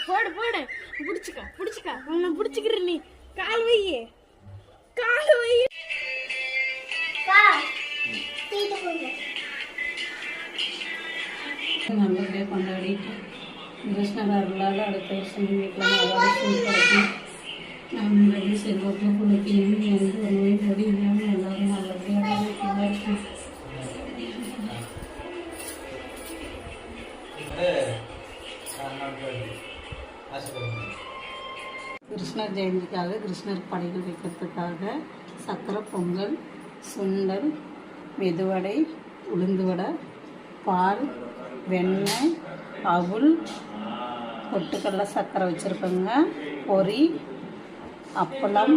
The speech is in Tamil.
போடு போடு பிடிச்சிக்கா நான் பிடிச்சிக்கிறேன். நீ கால் வை நல்லபடியாக கொண்டாடிட்டு கிருஷ்ணர் அருளால் அடுத்த வருஷம் வீட்டில் கிடைக்கும். நம்ம செல்வத்தில் கொடுக்கணும். எந்த ஒரு நோய் நொடி இல்லாமல் எல்லாரும் நல்லபடியாக வீட்டில் இருக்கும். கிருஷ்ணர் ஜெயந்திக்காக கிருஷ்ணர் படைகள் வைக்கிறதுக்காக சக்கரை பொங்கல், சுண்டல், மெதுவடை, உளுந்து வடை, பால், வெண்ணெய், அவுல், பொட்டுக்கடலை, சர்க்கரை வச்சுருக்கோங்க. பொரி, அப்பளம்.